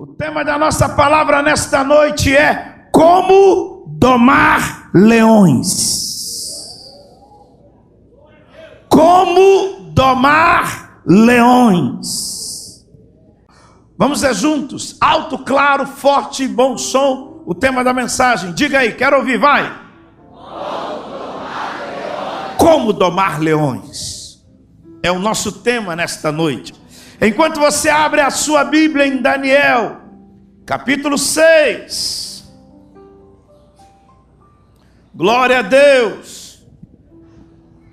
O tema da nossa palavra nesta noite é como domar leões. Como domar leões. Vamos ver juntos, alto, claro, forte e bom som, o tema da mensagem. Diga aí, quero ouvir, vai. Como domar leões. É o nosso tema nesta noite. Enquanto você abre a sua Bíblia em Daniel, capítulo 6. Glória a Deus.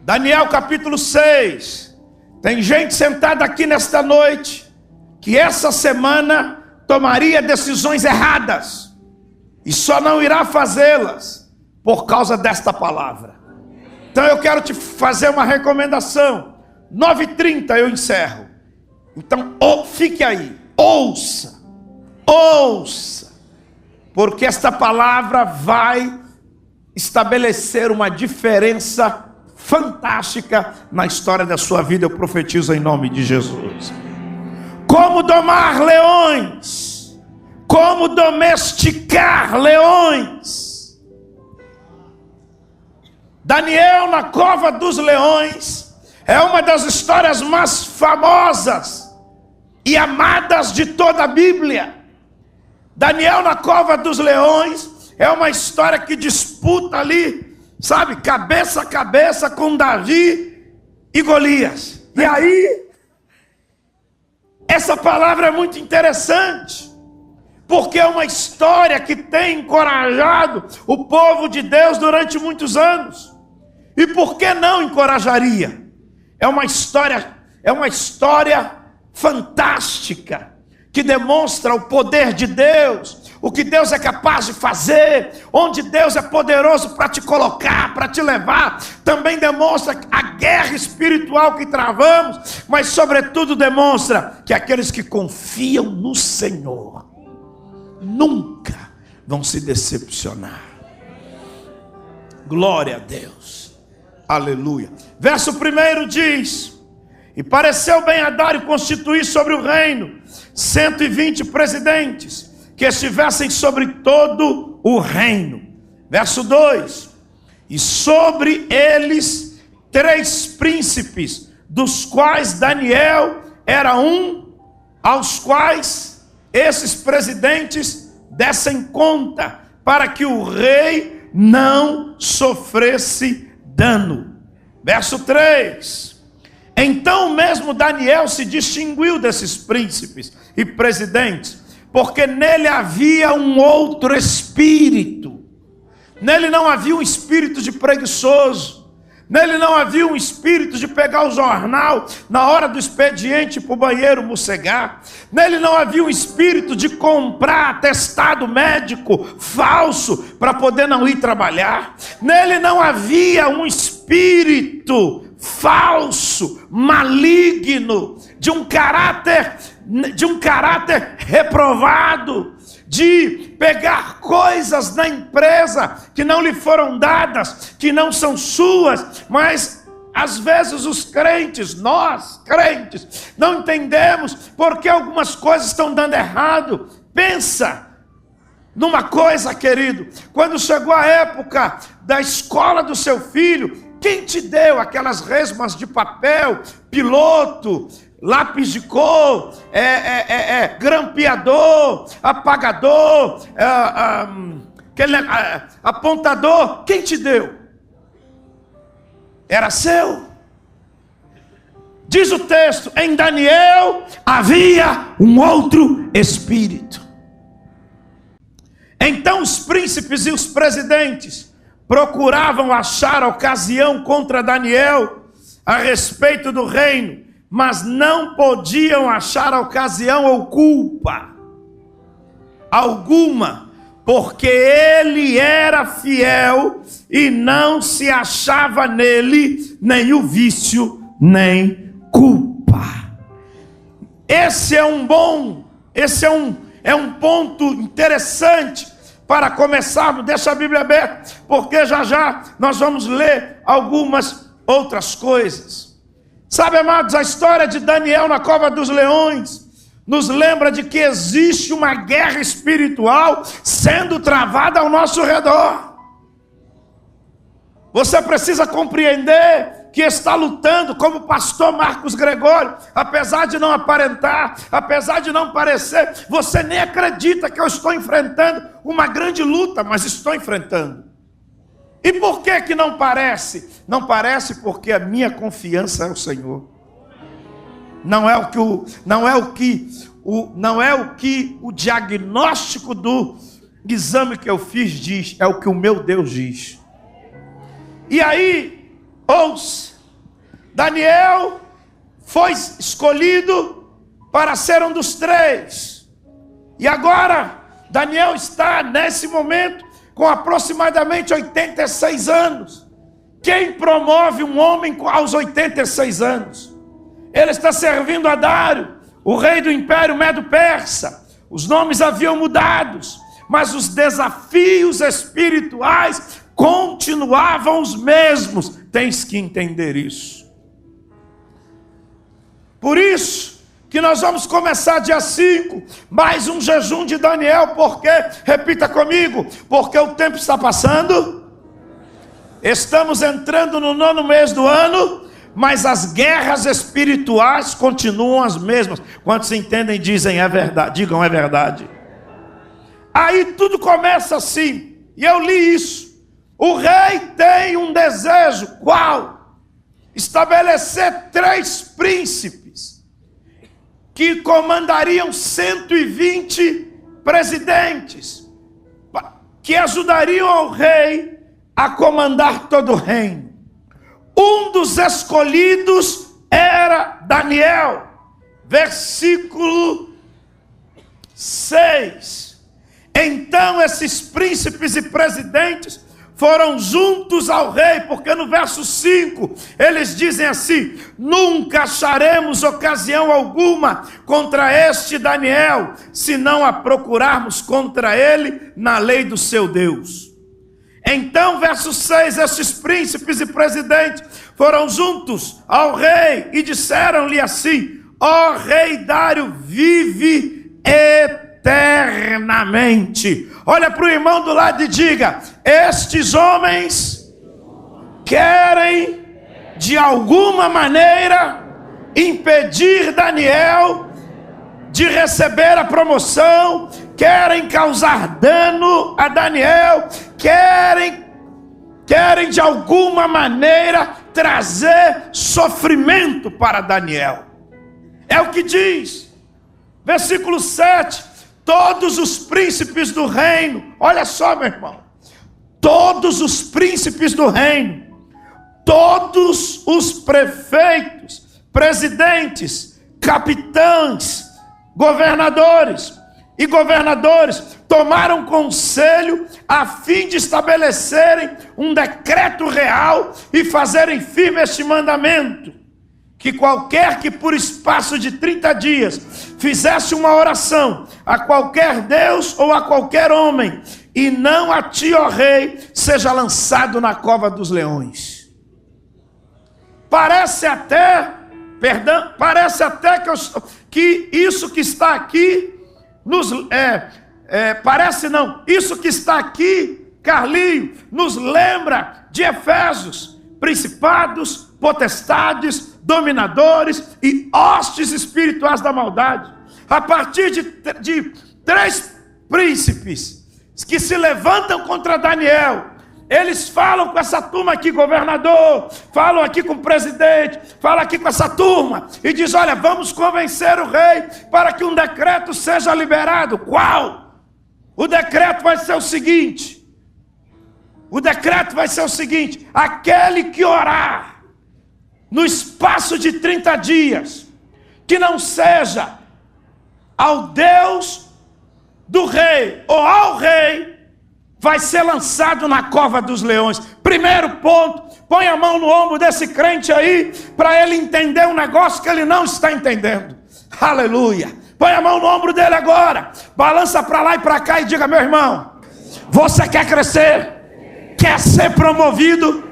Daniel, capítulo 6. Tem gente sentada aqui nesta noite que essa semana tomaria decisões erradas e só não irá fazê-las por causa desta palavra. Então eu quero te fazer uma recomendação. 9h30 eu encerro. Então fique aí, ouça, porque esta palavra vai estabelecer uma diferença fantástica na história da sua vida. Eu profetizo em nome de Jesus. Como domar leões, como domesticar leões. Daniel na cova dos leões é uma das histórias mais famosas e amadas de toda a Bíblia. Daniel na cova dos leões é uma história que disputa ali, sabe, cabeça a cabeça com Davi e Golias. E aí, essa palavra é muito interessante, porque é uma história que tem encorajado o povo de Deus durante muitos anos. E por que não encorajaria? É uma história fantástica, que demonstra o poder de Deus, o que Deus é capaz de fazer, onde Deus é poderoso para te colocar, para te levar. Também demonstra a guerra espiritual que travamos, mas sobretudo demonstra que aqueles que confiam no Senhor nunca vão se decepcionar. Glória a Deus. Aleluia. Verso 1 diz: e pareceu bem a Dário constituir sobre o reino 120 presidentes, que estivessem sobre todo o reino. Verso 2: e sobre eles 3 príncipes, dos quais Daniel era um, aos quais esses presidentes dessem conta, para que o rei não sofresse dano. Verso 3: então mesmo Daniel se distinguiu desses príncipes e presidentes, porque nele havia um outro espírito. Nele não havia um espírito de preguiçoso, nele não havia um espírito de pegar o jornal na hora do expediente para o banheiro mossegar. Nele não havia um espírito de comprar atestado médico falso para poder não ir trabalhar. Nele não havia um espírito falso, maligno, de um caráter reprovado, de pegar coisas na empresa que não lhe foram dadas, que não são suas. Mas às vezes os crentes, nós crentes, não entendemos porque algumas coisas estão dando errado. Pensa numa coisa, querido, quando chegou a época da escola do seu filho, quem te deu aquelas resmas de papel, piloto, lápis de cor, grampeador, apagador, apontador? Quem te deu? Era seu? Diz o texto: em Daniel havia um outro espírito. Então os príncipes e os presidentes procuravam achar ocasião contra Daniel a respeito do reino, mas não podiam achar ocasião ou culpa alguma, porque ele era fiel e não se achava nele nem o vício, nem culpa. Esse é um ponto interessante para começarmos. Deixa a Bíblia aberta, porque já nós vamos ler algumas outras coisas. Sabe, amados, a história de Daniel na cova dos leões nos lembra de que existe uma guerra espiritual sendo travada ao nosso redor. Você precisa compreender que está lutando, como o pastor Marcos Gregório, apesar de não aparentar, apesar de não parecer, você nem acredita que eu estou enfrentando uma grande luta, mas estou enfrentando. E por que não parece? Não parece porque a minha confiança é o Senhor. Não é o que o diagnóstico do exame que eu fiz diz, é o que o meu Deus diz. E aí, ouça, Daniel foi escolhido para ser um dos 3. E agora, Daniel está nesse momento com aproximadamente 86 anos. Quem promove um homem aos 86 anos? Ele está servindo a Dário, o rei do Império Medo-Persa. Os nomes haviam mudado, mas os desafios espirituais continuavam os mesmos. Tens que entender isso. Por isso que nós vamos começar dia 5, mais um jejum de Daniel, porque, repita comigo, porque o tempo está passando, estamos entrando no 9º mês do ano, mas as guerras espirituais continuam as mesmas. Quantos entendem, dizem é verdade, digam é verdade. Aí tudo começa assim, e eu li isso. O rei tem um desejo, qual? Estabelecer 3 príncipes que comandariam 120 presidentes, que ajudariam ao rei a comandar todo o reino. Um dos escolhidos era Daniel, versículo 6. Então esses príncipes e presidentes foram juntos ao rei, porque no verso 5, eles dizem assim: nunca acharemos ocasião alguma contra este Daniel, se não a procurarmos contra ele na lei do seu Deus. Então, verso 6, estes príncipes e presidentes foram juntos ao rei e disseram-lhe assim: ó rei Dário, vive eternamente. Olha para o irmão do lado e diga: estes homens querem de alguma maneira impedir Daniel de receber a promoção, querem causar dano a Daniel, querem de alguma maneira trazer sofrimento para Daniel. É o que diz versículo 7. Todos os príncipes do reino, olha só, meu irmão, todos os príncipes do reino, todos os prefeitos, presidentes, capitães, governadores tomaram conselho a fim de estabelecerem um decreto real e fazerem firme este mandamento: que qualquer que por espaço de 30 dias fizesse uma oração a qualquer Deus ou a qualquer homem, e não a ti, ó rei, seja lançado na cova dos leões. Parece até que isso que está aqui isso que está aqui, Carlinho, nos lembra de Efésios: principados, potestades, dominadores e hostes espirituais da maldade. A partir de 3 príncipes que se levantam contra Daniel, eles falam com essa turma aqui, governador, falam aqui com o presidente, falam aqui com essa turma e diz: olha, vamos convencer o rei para que um decreto seja liberado. Qual? O decreto vai ser o seguinte: aquele que orar no espaço de 30 dias, que não seja ao Deus do rei ou ao rei, vai ser lançado na cova dos leões. Primeiro ponto, põe a mão no ombro desse crente aí, para ele entender um negócio que ele não está entendendo. Aleluia. Põe a mão no ombro dele agora, balança para lá e para cá e diga: meu irmão, você quer crescer? Quer ser promovido?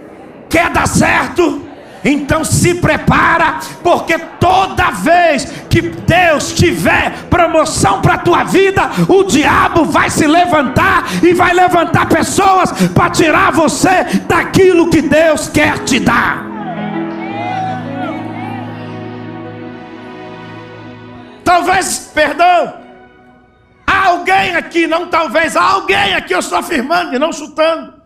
Quer dar certo? Então se prepara, porque toda vez que Deus tiver promoção para a tua vida, o diabo vai se levantar e vai levantar pessoas para tirar você daquilo que Deus quer te dar. Talvez, perdão, há alguém aqui, não talvez, há alguém aqui, eu estou afirmando e não chutando.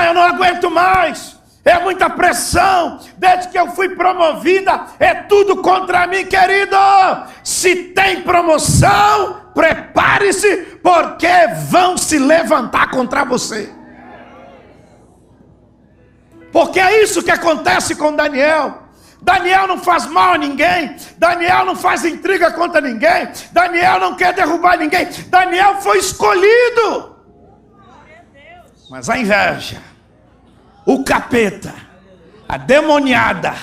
Eu não aguento mais, é muita pressão, desde que eu fui promovida, é tudo contra mim, querido. Se tem promoção, prepare-se, porque vão se levantar contra você. Porque é isso que acontece com Daniel. Daniel não faz mal a ninguém, Daniel não faz intriga contra ninguém, Daniel não quer derrubar ninguém, Daniel foi escolhido. Mas a inveja, o capeta, a demoniada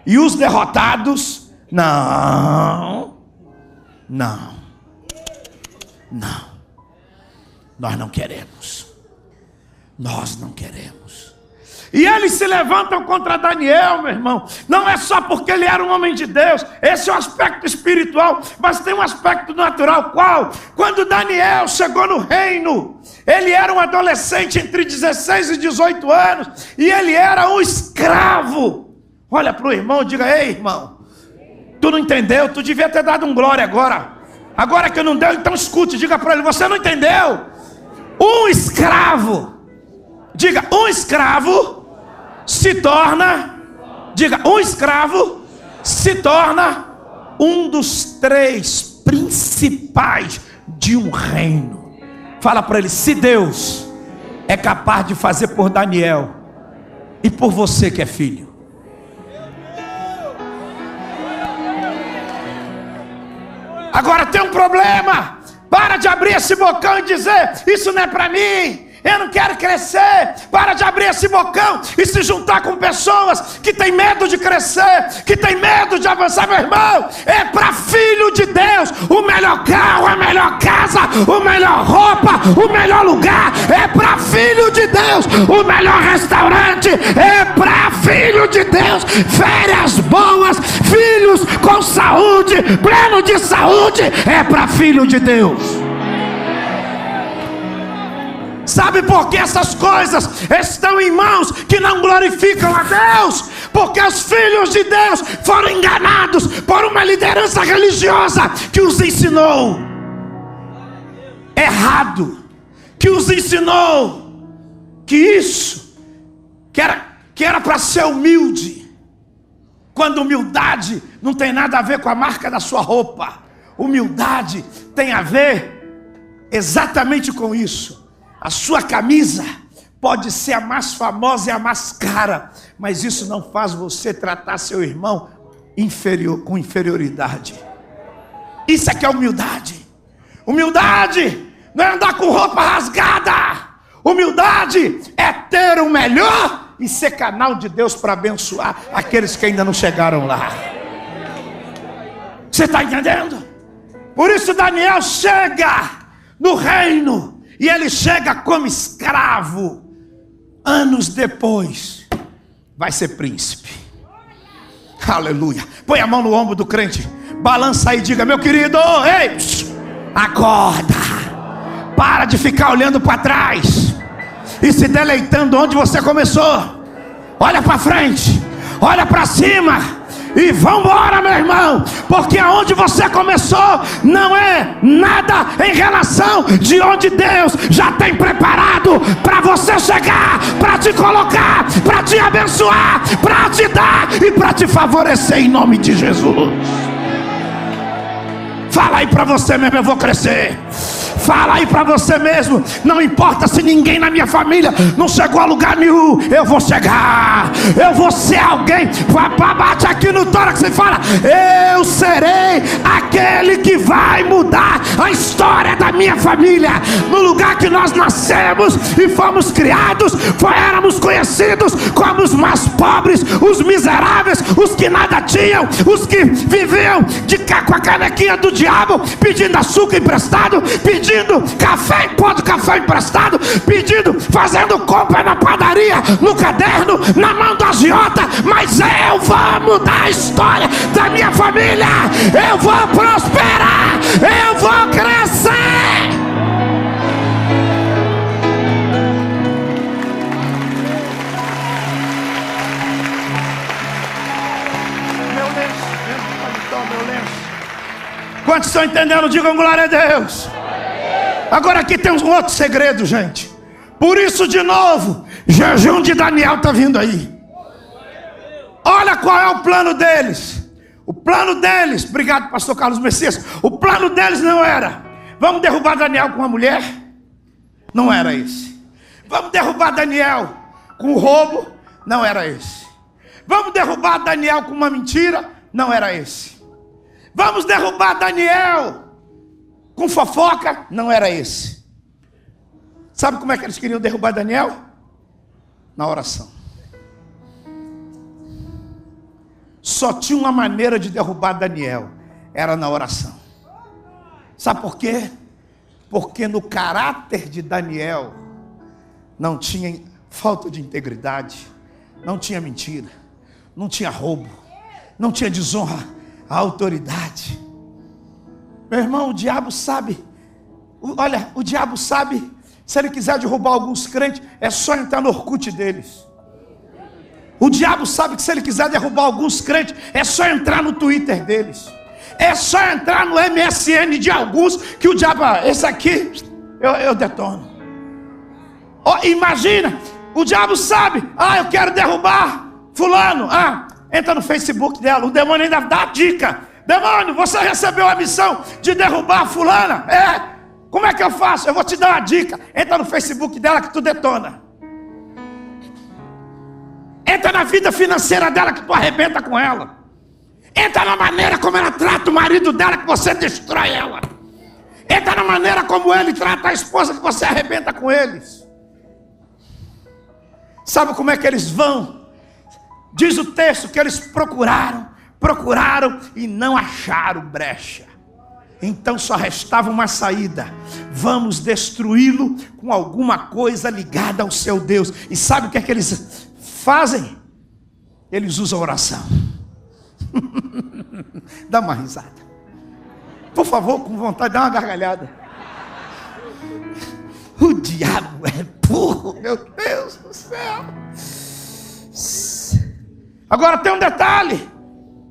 e os derrotados, não, nós não queremos, E eles se levantam contra Daniel, meu irmão. Não é só porque ele era um homem de Deus. Esse é o aspecto espiritual. Mas tem um aspecto natural. Qual? Quando Daniel chegou no reino, ele era um adolescente entre 16 e 18 anos. E ele era um escravo. Olha para o irmão e diga: ei, irmão, tu não entendeu? Tu devia ter dado um glória agora. Agora que não deu, então escute. Diga para ele: você não entendeu? Um escravo. Diga: um escravo se torna, diga, um escravo se torna um dos 3 principais de um reino. Fala para ele: se Deus é capaz de fazer por Daniel e por você que é filho, agora tem um problema. Para de abrir esse bocão e dizer: isso não é para mim, eu não quero crescer. Para de abrir esse bocão e se juntar com pessoas que têm medo de crescer, que têm medo de avançar. Meu irmão, é para filho de Deus. O melhor carro, a melhor casa, o melhor roupa, o melhor lugar é para filho de Deus. O melhor restaurante é para filho de Deus. Férias boas, filhos com saúde, pleno de saúde, é para filho de Deus. Sabe por que essas coisas estão em mãos que não glorificam a Deus? Porque os filhos de Deus foram enganados por uma liderança religiosa que os ensinou errado, que os ensinou que isso, que era para ser humilde, quando humildade não tem nada a ver com a marca da sua roupa. Humildade tem a ver exatamente com isso. A sua camisa pode ser a mais famosa e a mais cara, mas isso não faz você tratar seu irmão com inferioridade. Isso é que é humildade. Humildade não é andar com roupa rasgada. Humildade é ter o melhor e ser canal de Deus para abençoar aqueles que ainda não chegaram lá. Você está entendendo? Por isso Daniel chega no reino. E ele chega como escravo. Anos depois, vai ser príncipe. Aleluia. Põe a mão no ombro do crente. Balança aí e diga: meu querido, ei, acorda. Para de ficar olhando para trás e se deleitando onde você começou. Olha para frente. Olha para cima. E vambora, meu irmão, porque aonde você começou não é nada em relação de onde Deus já tem preparado para você chegar, para te colocar, para te abençoar, para te dar e para te favorecer em nome de Jesus. Fala aí para você mesmo: eu vou crescer. Fala aí para você mesmo: não importa se ninguém na minha família não chegou a lugar nenhum, eu vou chegar. Eu vou ser alguém. Bate aqui no tórax e fala: eu serei aquele que vai mudar a história da minha família. No lugar que nós nascemos e fomos criados, éramos conhecidos como os mais pobres, os miseráveis, os que nada tinham, os que viviam com a canequinha do diabo, pedindo açúcar emprestado, pedindo pedindo café em pó do café emprestado, pedindo, fazendo compra na padaria, no caderno, na mão do agiota. Mas eu vou mudar a história da minha família, eu vou prosperar, eu vou crescer. Quantos estão entendendo? Digam glória a Deus. Agora aqui tem um outro segredo, gente. Por isso, de novo, jejum de Daniel está vindo aí. Olha qual é o plano deles. O plano deles, obrigado pastor Carlos Messias. O plano deles não era: vamos derrubar Daniel com uma mulher. Não era esse. Vamos derrubar Daniel com o roubo. Não era esse. Vamos derrubar Daniel com uma mentira. Não era esse. Vamos derrubar Daniel com fofoca. Não era esse. Sabe como é que eles queriam derrubar Daniel? Na oração. Só tinha uma maneira de derrubar Daniel. Era na oração. Sabe por quê? Porque no caráter de Daniel não tinha falta de integridade, não tinha mentira, não tinha roubo, não tinha desonra a autoridade. Meu irmão, o diabo sabe. Olha, o diabo sabe. Se ele quiser derrubar alguns crentes, é só entrar no Orkut deles. O diabo sabe que se ele quiser derrubar alguns crentes, é só entrar no Twitter deles. É só entrar no MSN de alguns, que o diabo, esse aqui eu detono. Oh, imagina, o diabo sabe. Eu quero derrubar fulano. Entra no Facebook dela. O demônio ainda dá a dica: demônio, você recebeu a missão de derrubar a fulana? Como é que eu faço? Eu vou te dar uma dica. Entra no Facebook dela que tu detona. Entra na vida financeira dela que tu arrebenta com ela. Entra na maneira como ela trata o marido dela que você destrói ela. Entra na maneira como ele trata a esposa que você arrebenta com eles. Sabe como é que eles vão? Diz o texto que eles procuraram e não acharam brecha. Então só restava uma saída: vamos destruí-lo com alguma coisa ligada ao seu Deus. E sabe o que é que eles fazem? Eles usam oração. Dá uma risada, por favor, com vontade, dá uma gargalhada. O diabo é burro, meu Deus do céu. Agora tem um detalhe: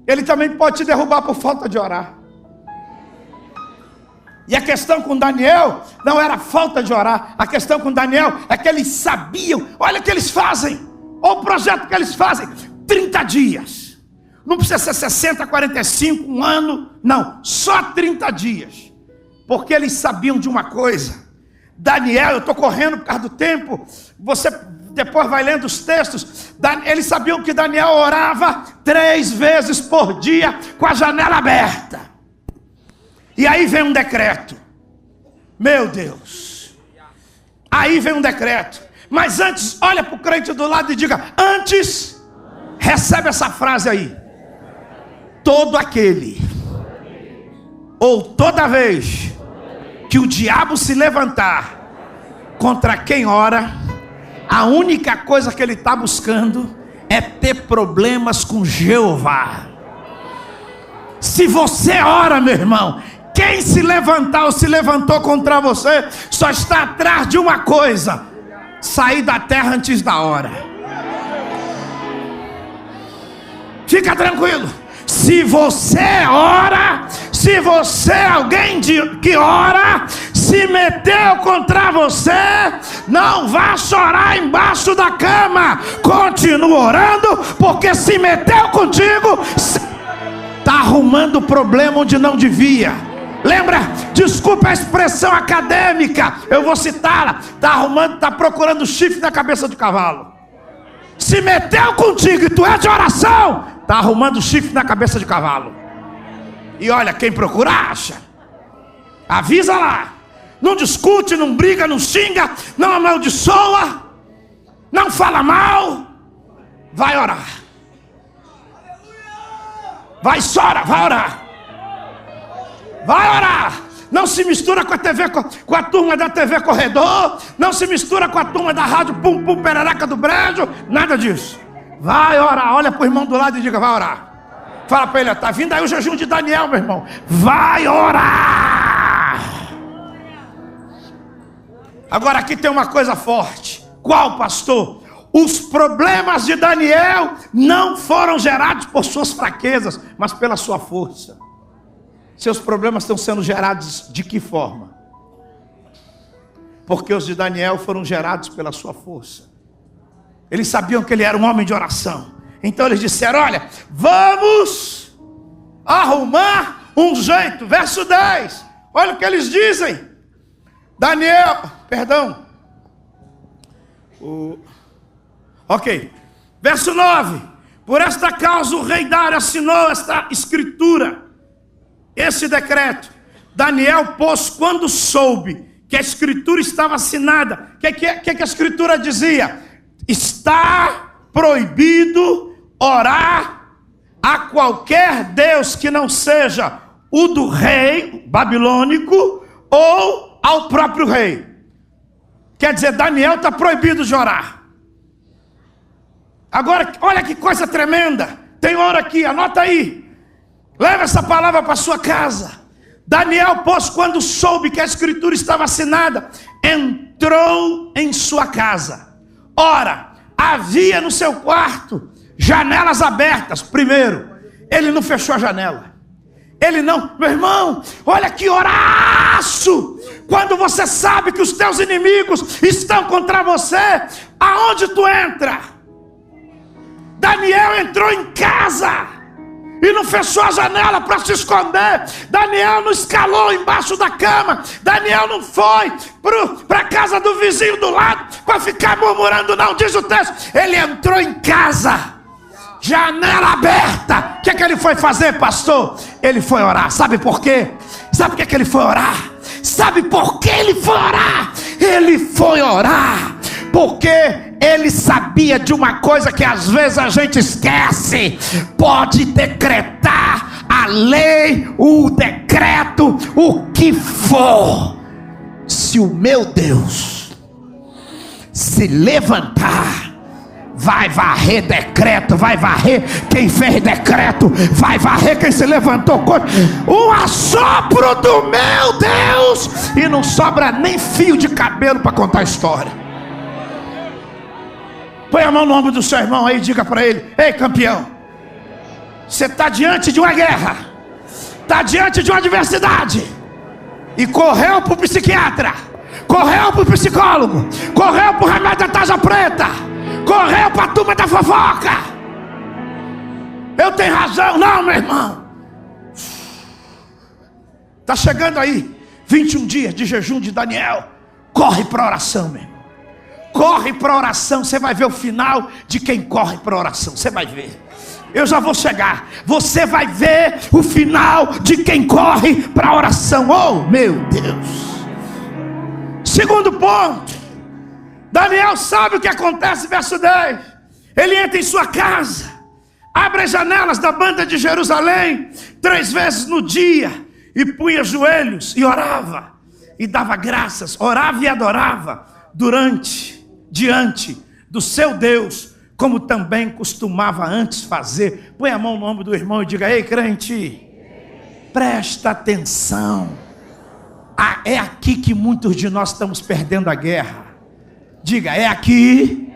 ele também pode te derrubar por falta de orar. E a questão com Daniel não era falta de orar. A questão com Daniel é que eles sabiam. Olha o que eles fazem. Olha o projeto que eles fazem: 30 dias. Não precisa ser 60, 45, um ano. Não, só 30 dias. Porque eles sabiam de uma coisa. Daniel, eu estou correndo por causa do tempo. Você depois vai lendo os textos. Eles sabiam que Daniel orava 3 vezes por dia com a janela aberta. E aí vem um decreto. Meu Deus. Aí vem um decreto. Mas antes, olha para o crente do lado e diga: antes, recebe essa frase aí: todo aquele, ou toda vez que o diabo se levantar contra quem ora, a única coisa que ele está buscando é ter problemas com Jeová. Se você ora, meu irmão, quem se levantar ou se levantou contra você, só está atrás de uma coisa: sair da terra antes da hora. Fica tranquilo. Se você ora, se você é alguém que ora, se meteu contra você, não vá chorar embaixo da cama. Continua orando, porque se meteu contigo, está arrumando problema onde não devia. Lembra? Desculpa a expressão acadêmica, eu vou citá-la. Está procurando chifre na cabeça do cavalo. Se meteu contigo e tu é de oração, está arrumando chifre na cabeça de cavalo. E olha, quem procura acha. Avisa lá. Não discute, não briga, não xinga, não amaldiçoa, não fala mal. Vai orar. Vai orar. Vai orar. não se mistura com a turma da TV Corredor, não se mistura com a turma da rádio Pum Pum Peraraca do Brejo, nada disso. Vai orar, olha para o irmão do lado e diga, vai orar. Fala para ele, está vindo aí o jejum de Daniel, meu irmão. Vai orar. Agora aqui tem uma coisa forte. Qual, pastor? Os problemas de Daniel não foram gerados por suas fraquezas, mas pela sua força. Seus problemas estão sendo gerados de que forma? Porque os de Daniel foram gerados pela sua força. Eles sabiam que ele era um homem de oração. Então eles disseram, olha, vamos arrumar um jeito. Verso 10, olha o que eles dizem. Verso 9, por esta causa o rei Dário assinou esta escritura, esse decreto. Daniel, pois, quando soube que a escritura estava assinada, o que a escritura dizia? Está proibido orar a qualquer Deus que não seja o do rei babilônico ou ao próprio rei. Quer dizer, Daniel está proibido de orar. Agora, olha que coisa tremenda. Tem hora aqui, anota aí. Leva essa palavra para sua casa. Daniel, pois, quando soube que a escritura estava assinada, entrou em sua casa. Ora, havia no seu quarto janelas abertas. Primeiro, ele não fechou a janela. Ele não, meu irmão, olha que oraço. Quando você sabe que os teus inimigos estão contra você, aonde tu entra? Daniel entrou em casa e não fechou a janela para se esconder. Daniel não escalou embaixo da cama. Daniel não foi para a casa do vizinho do lado para ficar murmurando, não. Diz o texto, ele entrou em casa, janela aberta. O que ele foi fazer, pastor? Ele foi orar. Sabe por quê? Sabe por que ele foi orar? Sabe por que ele foi orar? Ele foi orar porque ele sabia de uma coisa que às vezes a gente esquece. Pode decretar a lei, o decreto, o que for, se o meu Deus se levantar, vai varrer decreto, vai varrer quem fez decreto, vai varrer quem se levantou contra. Um assopro do meu Deus, e não sobra nem fio de cabelo para contar a história. Põe a mão no ombro do seu irmão aí e diga para ele, ei campeão, você está diante de uma guerra, está diante de uma adversidade, e correu para o psiquiatra, correu para o psicólogo, correu para o remédio da tarja preta, correu para a turma da fofoca. Eu tenho razão, não, meu irmão. Está chegando aí 21 dias de jejum de Daniel. Corre para a oração, meu irmão. Corre para a oração. Você vai ver o final de quem corre para a oração. Você vai ver. Eu já vou chegar. Você vai ver o final de quem corre para a oração. Oh, meu Deus. Segundo ponto, Daniel sabe o que acontece, verso 10. Ele entra em sua casa, abre as janelas da banda de Jerusalém 3 vezes no dia, e punha joelhos e orava, e dava graças, orava e adorava diante do seu Deus, como também costumava antes fazer. Põe a mão no ombro do irmão e diga, ei crente, presta atenção. É aqui que muitos de nós estamos perdendo a guerra. Diga, é aqui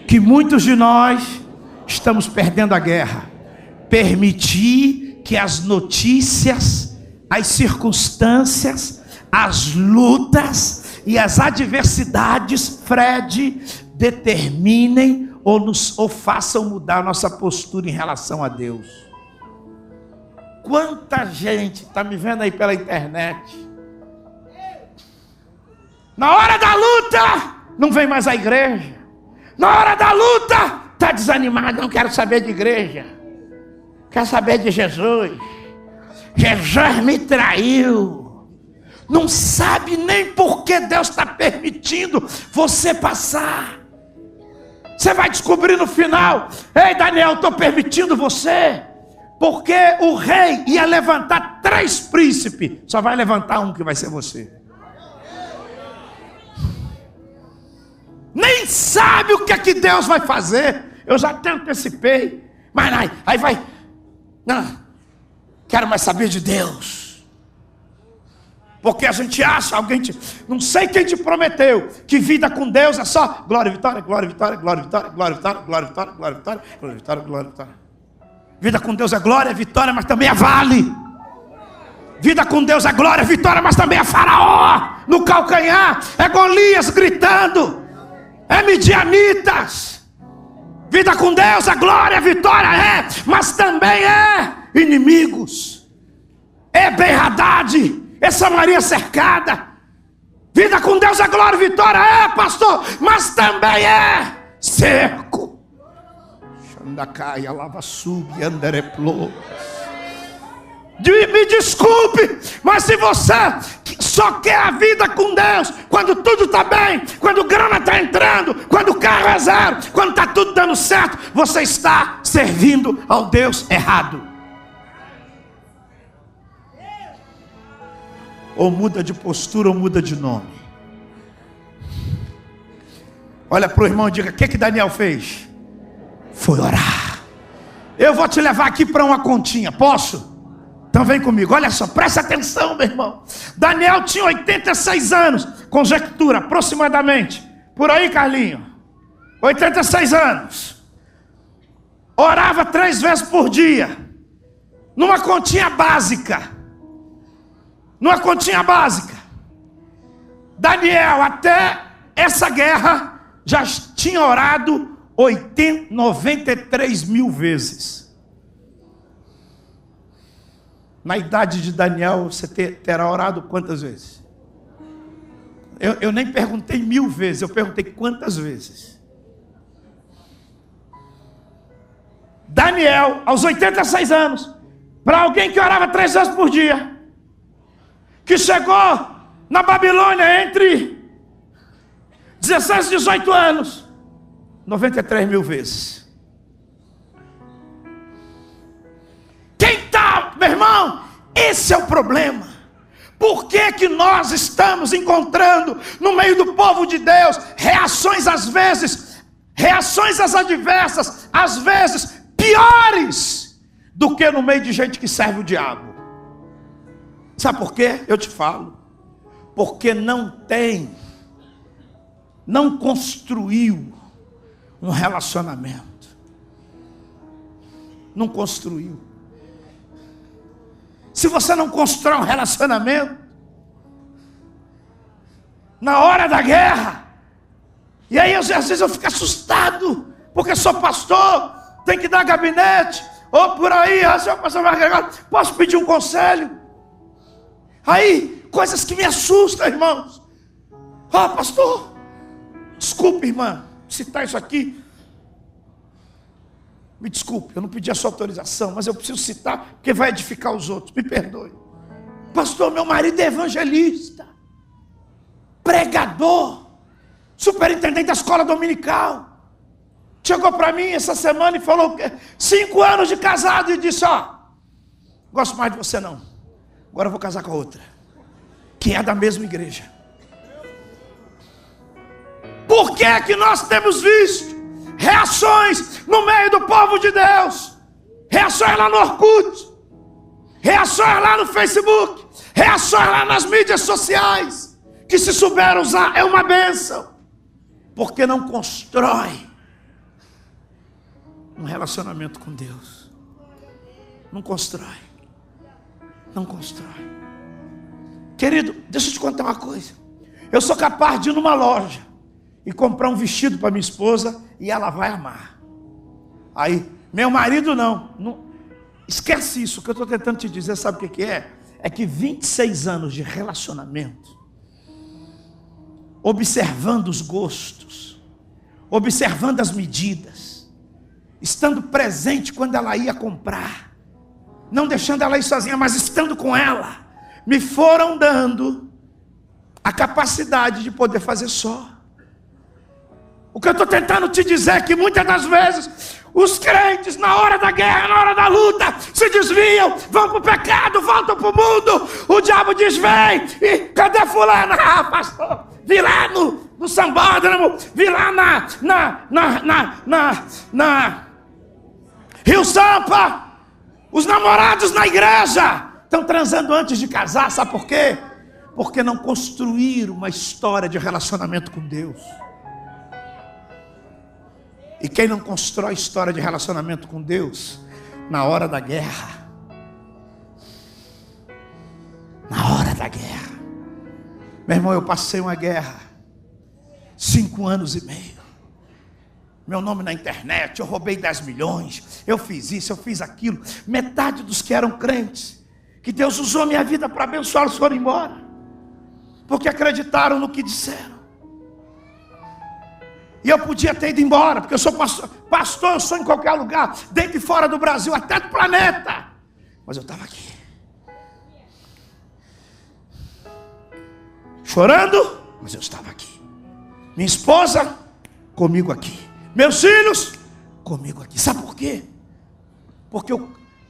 que muitos de nós estamos perdendo a guerra. Permitir que as notícias, as circunstâncias, as lutas e as adversidades, Fred, determinem ou façam mudar a nossa postura em relação a Deus. Quanta gente está me vendo aí pela internet, na hora da luta não vem mais à igreja, na hora da luta está desanimado, não quero saber de igreja, quero saber de Jesus. Jesus me traiu. Não sabe nem por que Deus está permitindo você passar. Você vai descobrir no final. Ei Daniel, estou permitindo você Porque o rei ia levantar 3 príncipes, só vai levantar um que vai ser você. Nem sabe o que é que Deus vai fazer. Eu já até antecipei. Mas aí vai. Não, quero mais saber de Deus. Porque a gente acha, não sei quem te prometeu que vida com Deus é só glória, vitória, glória, vitória, glória, vitória, glória, vitória, glória, vitória, glória, vitória, glória, vitória, glória, vitória. Vida com Deus é glória, vitória, mas também é vale. Vida com Deus é glória, vitória, mas também é Faraó no calcanhar, é Golias gritando, é midianitas. Vida com Deus é glória, vitória, mas também é inimigos. É Ben-Hadad, é Samaria cercada. Vida com Deus é glória, vitória, pastor, mas também é cerco. Me desculpe, mas se você só quer a vida com Deus quando tudo está bem, quando grana está entrando, quando o carro é zero, quando está tudo dando certo, você está servindo ao Deus errado. Ou muda de postura ou muda de nome. Olha para o irmão e diga: o que Daniel fez? Foi orar. Eu vou te levar aqui para uma continha, posso? Então vem comigo, olha só, presta atenção, meu irmão. Daniel tinha 86 anos, conjectura, aproximadamente. Por aí, Carlinho, 86 anos. Orava 3 vezes por dia, numa continha básica. Daniel, até essa guerra, já tinha orado 93 mil vezes. Na idade de Daniel, você terá orado quantas vezes? Eu nem perguntei 1000 vezes, eu perguntei quantas vezes. Daniel, aos 86 anos, para alguém que orava 3 vezes por dia, que chegou na Babilônia entre 16 e 18 anos, 93 mil vezes. Quem está, meu irmão? Esse é o problema. Por que nós estamos encontrando no meio do povo de Deus reações às adversas, às vezes piores do que no meio de gente que serve o diabo? Sabe por quê? Eu te falo. Porque não construiu um relacionamento. Não construiu. Se você não constrói um relacionamento, na hora da guerra, e aí às vezes eu fico assustado, porque sou pastor, tem que dar gabinete, ou por aí, seu pastor Margarida, posso pedir um conselho? Aí, coisas que me assustam, irmãos. Pastor, desculpe, irmã, citar isso aqui. Me desculpe, eu não pedi a sua autorização, mas eu preciso citar, porque vai edificar os outros, me perdoe. Pastor, meu marido é evangelista, pregador, superintendente da escola dominical. Chegou para mim essa semana e falou que 5 anos de casado, e disse: gosto mais de você não, agora eu vou casar com a outra, que é da mesma igreja. Por que nós temos visto reações no meio do povo de Deus? Reações lá no Orkut, reações lá no Facebook, reações lá nas mídias sociais, que se souber usar é uma bênção, porque não constrói um relacionamento com Deus. Não constrói. Querido, deixa eu te contar uma coisa. Eu sou capaz de ir numa loja e comprar um vestido para minha esposa e ela vai amar. Aí, meu marido não. Esquece isso. O que eu estou tentando te dizer, sabe o que é? É que 26 anos de relacionamento, observando os gostos, observando as medidas, estando presente quando ela ia comprar, não deixando ela ir sozinha, mas estando com ela, me foram dando a capacidade de poder fazer só. O O que eu estou tentando te dizer é que muitas das vezes os crentes, na hora da guerra, na hora da luta, se desviam, vão para o pecado, voltam para o mundo. O diabo diz: vem, e cadê fulano? Ah, pastor, vi lá no sambódromo, vi lá na Rio Sampa, os namorados na igreja estão transando antes de casar. Sabe por quê? Porque não construíram uma história de relacionamento com Deus. E quem não constrói história de relacionamento com Deus, na hora da guerra, meu irmão, eu passei uma guerra, 5 anos e meio, meu nome na internet, eu roubei 10 milhões, eu fiz isso, eu fiz aquilo. Metade dos que eram crentes, que Deus usou a minha vida para abençoá-los, foram embora, porque acreditaram no que disseram. E eu podia ter ido embora, porque eu sou pastor, eu sou em qualquer lugar, dentro e fora do Brasil, até do planeta. Mas eu estava aqui, chorando, mas eu estava aqui. Minha esposa, comigo aqui. Meus filhos, comigo aqui. Sabe por quê? Porque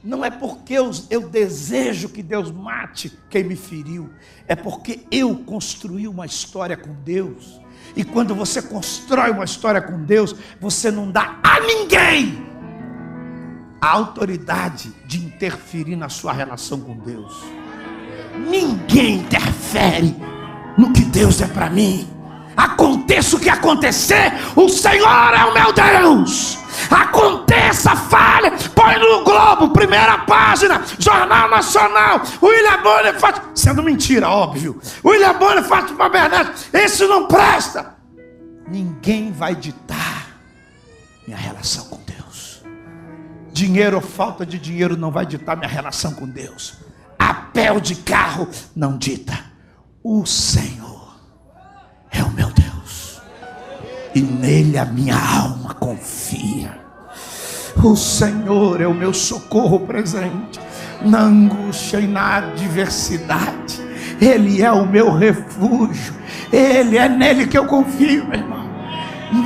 não é porque eu desejo que Deus mate quem me feriu, é porque eu construí uma história com Deus. E quando você constrói uma história com Deus, você não dá a ninguém a autoridade de interferir na sua relação com Deus. Ninguém interfere no que Deus é para mim. Aconteça o que acontecer, o Senhor é o meu Deus. Aconteça, falha, põe no Globo, primeira página, Jornal Nacional, William Bonifácio, sendo mentira, óbvio, William Bonifácio para Bernardo, esse não presta. Ninguém vai ditar minha relação com Deus. Dinheiro ou falta de dinheiro não vai ditar minha relação com Deus. Apel de carro não dita. O Senhor é o meu Deus, e nele a minha alma confia. O Senhor é o meu socorro presente na angústia e na adversidade. Ele é o meu refúgio. Ele é nele que eu confio, meu irmão.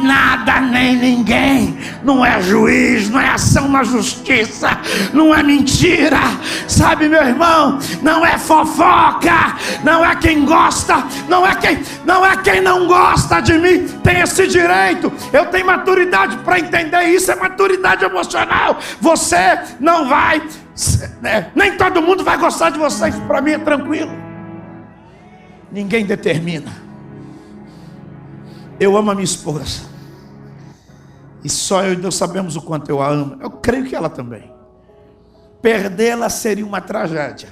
Nada nem ninguém, não é juiz, não é ação na justiça, não é mentira, sabe, meu irmão, não é fofoca, não é quem gosta, não é quem não gosta de mim, tem esse direito. Eu tenho maturidade para entender isso, é maturidade emocional. Você não vai, nem todo mundo vai gostar de você, isso para mim é tranquilo, ninguém determina. Eu amo a minha esposa, e só eu e Deus sabemos o quanto eu a amo. Eu creio que ela também. Perdê-la seria uma tragédia.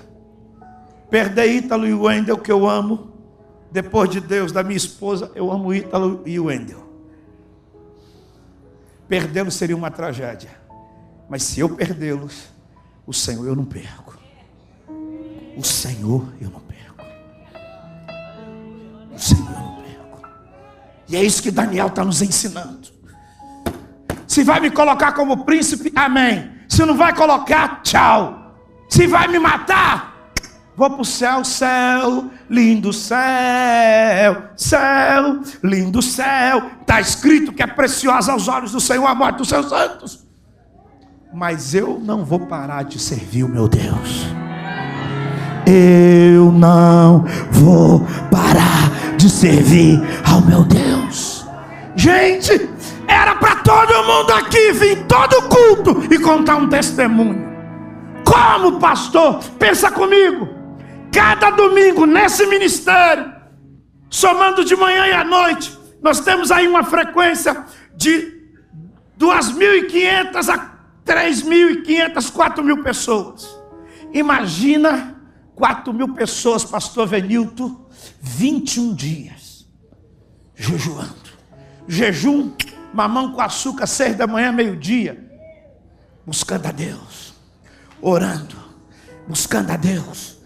Perder Ítalo e o Wendel, que eu amo, depois de Deus, da minha esposa, eu amo Ítalo e o Wendel. Perdê-los seria uma tragédia, mas se eu perdê-los, o Senhor eu não perco. O Senhor eu não perco. O Senhor eu não perco. E é isso que Daniel está nos ensinando. Se vai me colocar como príncipe, amém. Se não vai colocar, tchau. Se vai me matar, vou para o céu, céu, lindo céu, céu, lindo céu. Está escrito que é preciosa aos olhos do Senhor a morte dos seus santos. Mas eu não vou parar de servir o meu Deus. Eu não vou parar de servir ao meu Deus. Gente, era para todo mundo aqui vir todo culto e contar um testemunho. Como pastor, pensa comigo, cada domingo nesse ministério, somando de manhã e à noite, nós temos aí uma frequência de 2.500 a 3.500, 4.000 pessoas. Imagina 4.000 pessoas, pastor Venilton, 21 dias jejuando. Jejum, mamão com açúcar, 6 da manhã, meio-dia, buscando a Deus, orando, buscando a Deus,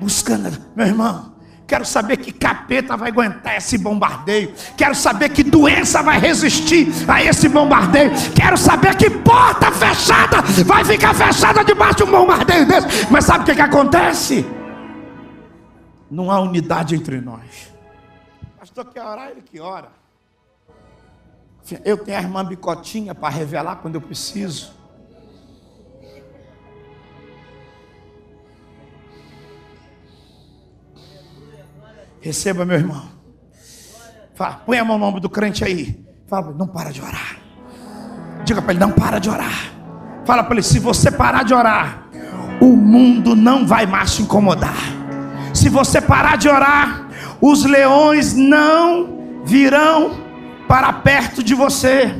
buscando a Deus. Meu irmão, quero saber que capeta vai aguentar esse bombardeio. Quero saber que doença vai resistir a esse bombardeio. Quero saber que porta fechada vai ficar fechada debaixo de um bombardeio desse. Mas sabe o que acontece? Não há unidade entre nós. O pastor quer orar, ele que ora. Eu tenho a irmã Bicotinha para revelar quando eu preciso. Receba, meu irmão. Fala, põe a mão no ombro do crente aí. Fala, não para de orar. Diga para ele, não para de orar. Fala para ele, se você parar de orar, o mundo não vai mais te incomodar. Se você parar de orar, os leões não virão para perto de você.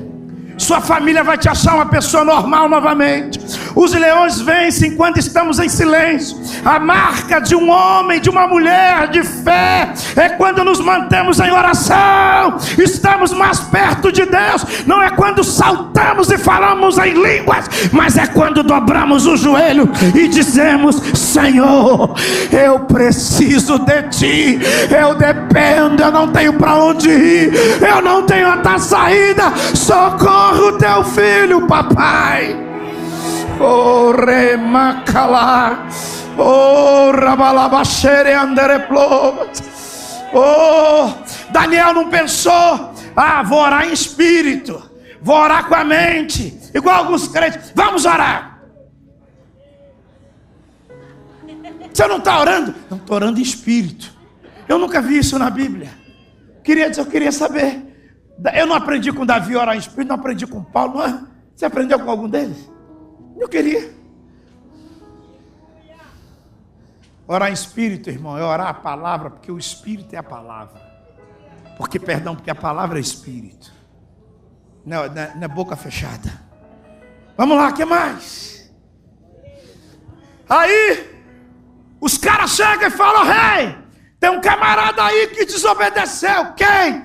Sua família vai te achar uma pessoa normal novamente. Os leões vencem quando estamos em silêncio. A marca de um homem, de uma mulher de fé, é quando nos mantemos em oração. Estamos mais perto de Deus. Não é quando saltamos e falamos em línguas, mas é quando dobramos o joelho e dizemos: Senhor, eu preciso de Ti. Eu dependo, eu não tenho para onde ir. Eu não tenho outra saída. Socorro o teu filho, papai. Oh, remacalá. Oh, rabalabachere andereplomas. Oh, Daniel não pensou: vou orar em espírito, vou orar com a mente, igual alguns crentes. Vamos orar. Você não está orando? Não, estou orando em espírito. Eu nunca vi isso na Bíblia. Eu queria saber. Eu não aprendi com Davi a orar em espírito, não aprendi com Paulo. Não. Você aprendeu com algum deles? Eu queria. Orar em espírito, irmão, é orar a palavra, porque o espírito é a palavra. Porque a palavra é espírito. Não é boca fechada. Vamos lá, o que mais? Aí, os caras chegam e falam: Rei, tem um camarada aí que desobedeceu. Quem?